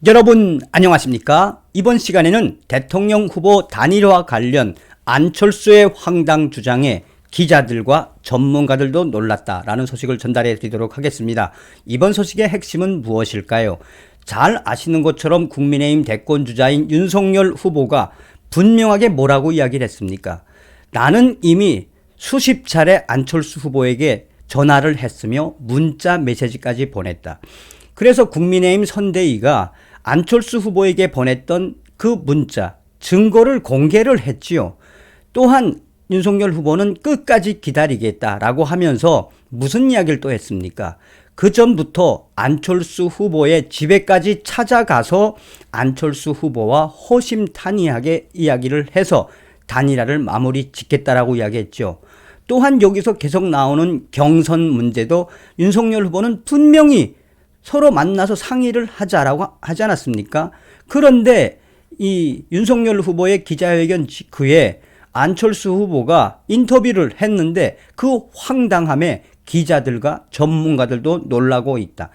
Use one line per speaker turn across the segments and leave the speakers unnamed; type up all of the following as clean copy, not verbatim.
여러분 안녕하십니까? 이번 시간에는 대통령 후보 단일화 관련 안철수의 황당 주장에 기자들과 전문가들도 놀랐다라는 소식을 전달해 드리도록 하겠습니다. 이번 소식의 핵심은 무엇일까요? 잘 아시는 것처럼 국민의힘 대권주자인 윤석열 후보가 분명하게 뭐라고 이야기를 했습니까? 나는 이미 수십 차례 안철수 후보에게 전화를 했으며 문자 메시지까지 보냈다. 그래서 국민의힘 선대위가 안철수 후보에게 보냈던 그 문자, 증거를 공개를 했지요. 또한 윤석열 후보는 끝까지 기다리겠다라고 하면서 무슨 이야기를 또 했습니까? 그 전부터 안철수 후보의 집에까지 찾아가서 안철수 후보와 호심탄회하게 이야기를 해서 단일화를 마무리 짓겠다라고 이야기했죠. 또한 여기서 계속 나오는 경선 문제도 윤석열 후보는 분명히 서로 만나서 상의를 하자라고 하지 않았습니까? 그런데 이 윤석열 후보의 기자회견 직후에 안철수 후보가 인터뷰를 했는데 그 황당함에 기자들과 전문가들도 놀라고 있다.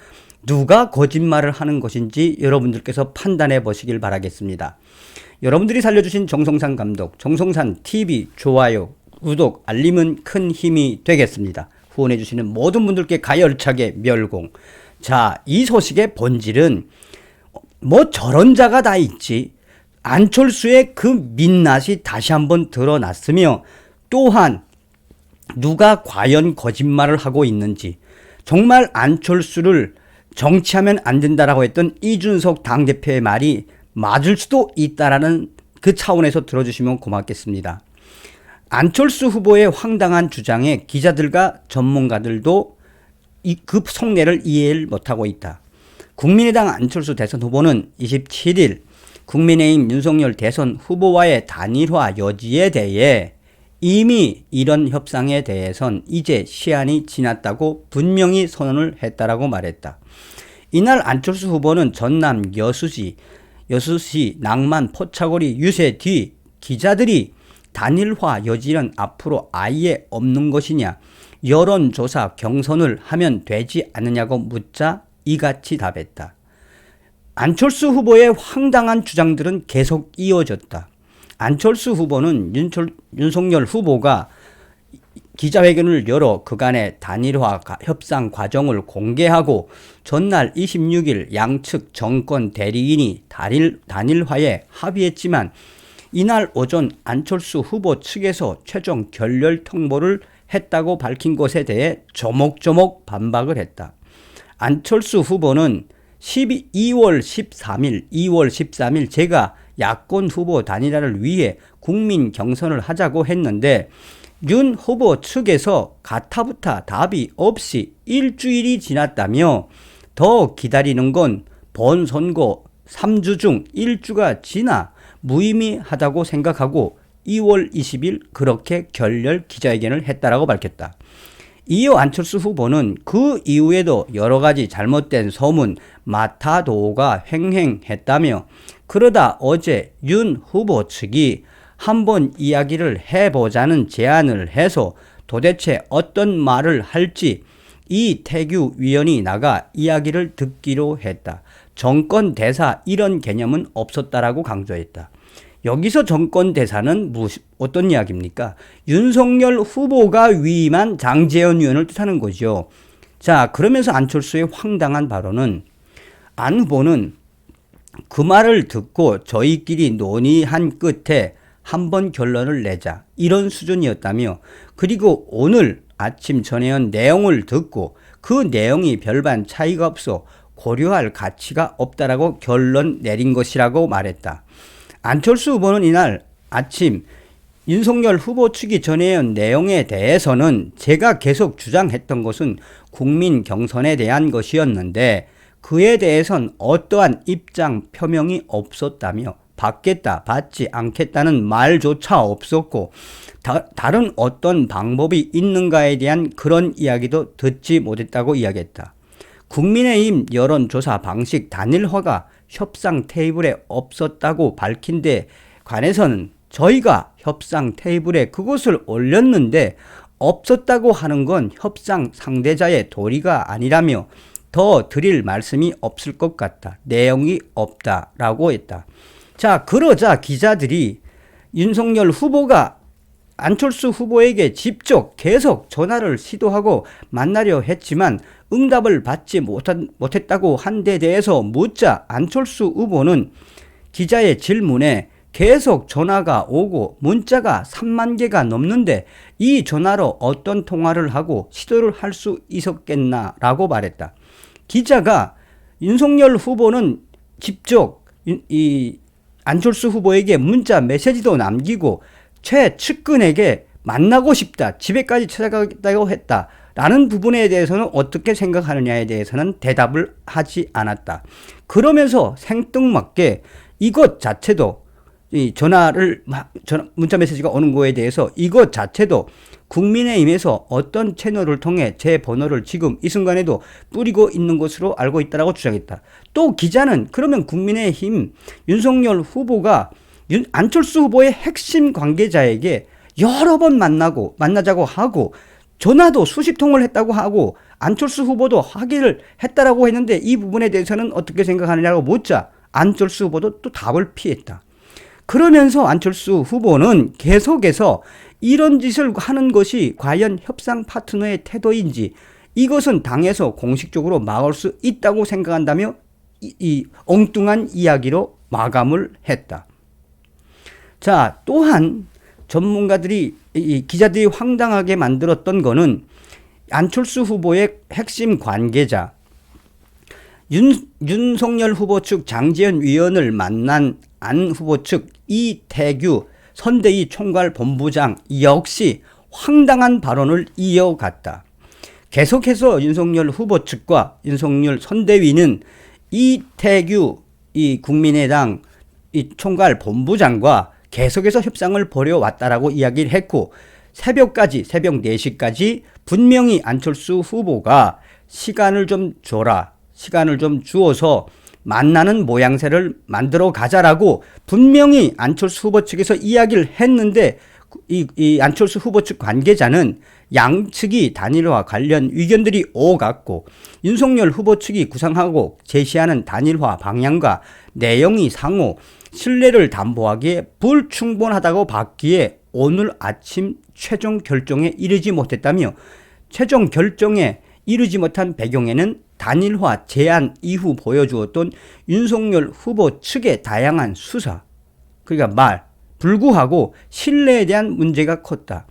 누가 거짓말을 하는 것인지 여러분들께서 판단해 보시길 바라겠습니다. 여러분들이 살려주신 정성산 감독, 정성산 TV 좋아요, 구독, 알림은 큰 힘이 되겠습니다. 후원해 주시는 모든 분들께 가열차게 멸공. 자, 이 소식의 본질은 뭐 저런 자가 다 있지. 안철수의 그 민낯이 다시 한번 드러났으며 또한 누가 과연 거짓말을 하고 있는지, 정말 안철수를 정치하면 안 된다라고 했던 이준석 당대표의 말이 맞을 수도 있다라는 그 차원에서 들어주시면 고맙겠습니다. 안철수 후보의 황당한 주장에 기자들과 전문가들도 그 속내를 이해를 못하고 있다. 국민의당 안철수 대선 후보는 27일 국민의힘 윤석열 대선 후보와의 단일화 여지에 대해 이미 이런 협상에 대해선 이제 시한이 지났다고 분명히 선언을 했다라고 말했다. 이날 안철수 후보는 전남 여수시 낭만 포차고리 유세 뒤 기자들이 단일화 여지는 앞으로 아예 없는 것이냐, 여론조사 경선을 하면 되지 않느냐고 묻자 이같이 답했다. 안철수 후보의 황당한 주장들은 계속 이어졌다. 안철수 후보는 윤석열 후보가 기자회견을 열어 그간의 단일화 협상 과정을 공개하고 전날 26일 양측 정권 대리인이 단일화에 합의했지만 이날 오전 안철수 후보 측에서 최종 결렬 통보를 했다고 밝힌 것에 대해 조목조목 반박을 했다. 안철수 후보는 2월 13일 제가 야권 후보 단일화를 위해 국민 경선을 하자고 했는데 윤 후보 측에서 가타부타 답이 없이 일주일이 지났다며 더 기다리는 건 본선거 3주 중 1주가 지나 무의미하다고 생각하고 2월 20일 그렇게 결렬 기자회견을 했다라고 밝혔다. 이어 안철수 후보는 그 이후에도 여러 가지 잘못된 소문, 마타도가 횡행했다며 그러다 어제 윤 후보 측이 한번 이야기를 해보자는 제안을 해서 도대체 어떤 말을 할지 이태규 위원이 나가 이야기를 듣기로 했다. 정권 대사 이런 개념은 없었다라고 강조했다. 여기서 정권 대사는 어떤 이야기입니까? 윤석열 후보가 위임한 장제원 의원을 뜻하는 거죠. 자, 그러면서 안철수의 황당한 발언은 안 후보는 그 말을 듣고 저희끼리 논의한 끝에 한번 결론을 내자 이런 수준이었다며 그리고 오늘 아침 전해온 내용을 듣고 그 내용이 별반 차이가 없어 고려할 가치가 없다라고 결론 내린 것이라고 말했다. 안철수 후보는 이날 아침 윤석열 후보 측이 전해온 내용에 대해서는 제가 계속 주장했던 것은 국민 경선에 대한 것이었는데 그에 대해선 어떠한 입장 표명이 없었다며 받겠다, 받지 않겠다는 말조차 없었고 다른 어떤 방법이 있는가에 대한 그런 이야기도 듣지 못했다고 이야기했다. 국민의힘 여론조사 방식 단일화가 협상 테이블에 없었다고 밝힌 데 관해서는 저희가 협상 테이블에 그것을 올렸는데 없었다고 하는 건 협상 상대자의 도리가 아니라며 더 드릴 말씀이 없을 것 같다. 내용이 없다라고 했다. 자, 그러자 기자들이 윤석열 후보가 안철수 후보에게 직접 계속 전화를 시도하고 만나려 했지만 응답을 받지 못했다고 한 데 대해서 묻자 안철수 후보는 기자의 질문에 계속 전화가 오고 문자가 3만 개가 넘는데 이 전화로 어떤 통화를 하고 시도를 할 수 있었겠나라고 말했다. 기자가 윤석열 후보는 직접 이 안철수 후보에게 문자 메시지도 남기고 최측근에게 만나고 싶다, 집에까지 찾아가겠다고 했다 라는 부분에 대해서는 어떻게 생각하느냐에 대해서는 대답을 하지 않았다. 그러면서 생뚱맞게 이것 자체도 이 문자 메시지가 오는 거에 대해서 이것 자체도 국민의힘에서 어떤 채널을 통해 제 번호를 지금 이 순간에도 뿌리고 있는 것으로 알고 있다라고 주장했다. 또 기자는 그러면 국민의힘 윤석열 후보가 안철수 후보의 핵심 관계자에게 여러 번 만나자고 하고 전화도 수십 통을 했다고 하고 안철수 후보도 확인을 했다라고 했는데 이 부분에 대해서는 어떻게 생각하느냐고 묻자 안철수 후보도 또 답을 피했다. 그러면서 안철수 후보는 계속해서 이런 짓을 하는 것이 과연 협상 파트너의 태도인지 이것은 당에서 공식적으로 막을 수 있다고 생각한다며 이 엉뚱한 이야기로 마감을 했다. 자, 또한 전문가들이 기자들이 황당하게 만들었던 거는 안철수 후보의 핵심 관계자 윤석열 후보 측 장제원 위원을 만난 안 후보 측 이태규 선대위 총괄 본부장 역시 황당한 발언을 이어갔다. 계속해서 윤석열 후보 측과 윤석열 선대위는 이태규 이 국민의당 이 총괄 본부장과 계속해서 협상을 벌여왔다라고 이야기를 했고 새벽 4시까지 분명히 안철수 후보가 시간을 좀 줘라. 시간을 좀 주어서 만나는 모양새를 만들어 가자라고 분명히 안철수 후보 측에서 이야기를 했는데 이 안철수 후보 측 관계자는 양측이 단일화 관련 의견들이 오갔고 윤석열 후보 측이 구상하고 제시하는 단일화 방향과 내용이 상호 신뢰를 담보하기에 불충분하다고 봤기에 오늘 아침 최종 결정에 이르지 못했다며 최종 결정에 이르지 못한 배경에는 단일화 제안 이후 보여주었던 윤석열 후보 측의 다양한 수사, 그러니까 불구하고 신뢰에 대한 문제가 컸다.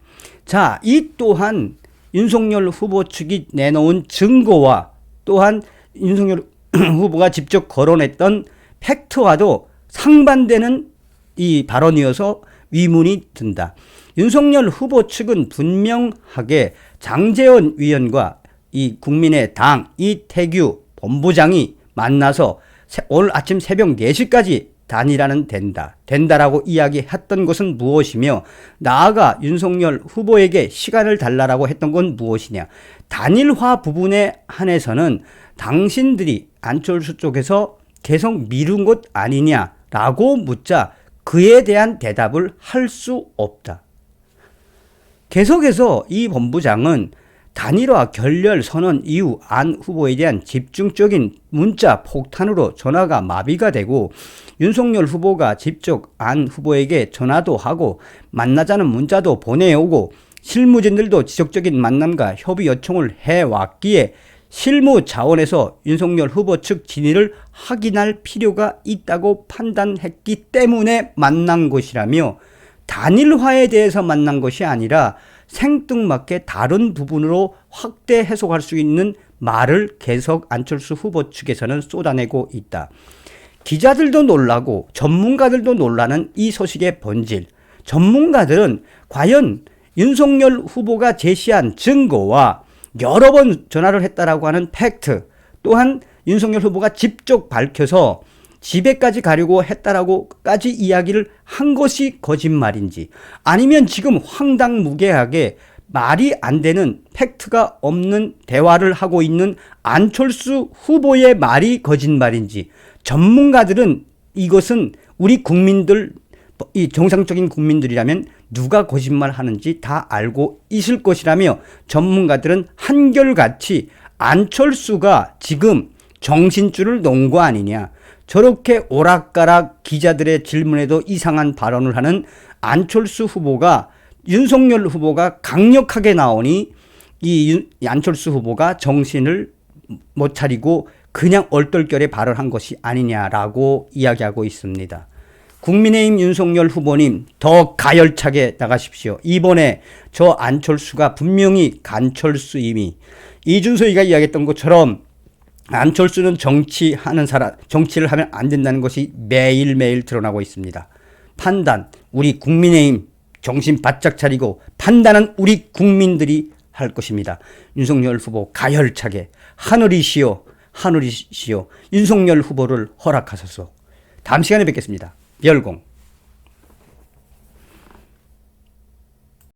자, 이 또한 윤석열 후보 측이 내놓은 증거와 또한 윤석열 후보가 직접 거론했던 팩트와도 상반되는 이 발언이어서 의문이 든다. 윤석열 후보 측은 분명하게 장제원 위원과 이 국민의당 이태규 본부장이 만나서 오늘 아침 새벽 4시까지 단일화는 된다라고 이야기했던 것은 무엇이며 나아가 윤석열 후보에게 시간을 달라고 했던 건 무엇이냐. 단일화 부분에 한해서는 당신들이 안철수 쪽에서 계속 미룬 것 아니냐라고 묻자 그에 대한 대답을 할 수 없다. 계속해서 이 본부장은 단일화 결렬 선언 이후 안 후보에 대한 집중적인 문자 폭탄으로 전화가 마비가 되고 윤석열 후보가 직접 안 후보에게 전화도 하고 만나자는 문자도 보내오고 실무진들도 지속적인 만남과 협의 요청을 해왔기에 실무 차원에서 윤석열 후보 측 진위를 확인할 필요가 있다고 판단했기 때문에 만난 것이라며 단일화에 대해서 만난 것이 아니라 생뚱맞게 다른 부분으로 확대 해석할 수 있는 말을 계속 안철수 후보 측에서는 쏟아내고 있다. 기자들도 놀라고 전문가들도 놀라는 이 소식의 본질. 전문가들은 과연 윤석열 후보가 제시한 증거와 여러 번 전화를 했다라고 하는 팩트, 또한 윤석열 후보가 직접 밝혀서 집에까지 가려고 했다라고까지 이야기를 한 것이 거짓말인지 아니면 지금 황당무계하게 말이 안 되는 팩트가 없는 대화를 하고 있는 안철수 후보의 말이 거짓말인지 전문가들은 이것은 우리 국민들, 이 정상적인 국민들이라면 누가 거짓말 하는지 다 알고 있을 것이라며 전문가들은 한결같이 안철수가 지금 정신줄을 놓은 거 아니냐. 저렇게 오락가락 기자들의 질문에도 이상한 발언을 하는 안철수 후보가, 윤석열 후보가 강력하게 나오니 이 안철수 후보가 정신을 못 차리고 그냥 얼떨결에 발언한 것이 아니냐라고 이야기하고 있습니다. 국민의힘 윤석열 후보님 더 가열차게 나가십시오. 이번에 저 안철수가 분명히 간철수임이, 이준석이가 이야기했던 것처럼 안철수는 정치하는 사람, 정치를 하면 안 된다는 것이 매일매일 드러나고 있습니다. 판단, 우리 국민의힘 정신 바짝 차리고 판단은 우리 국민들이 할 것입니다. 윤석열 후보 가열차게 하늘이시여 하늘이시여 윤석열 후보를 허락하소서. 다음 시간에 뵙겠습니다. 열공.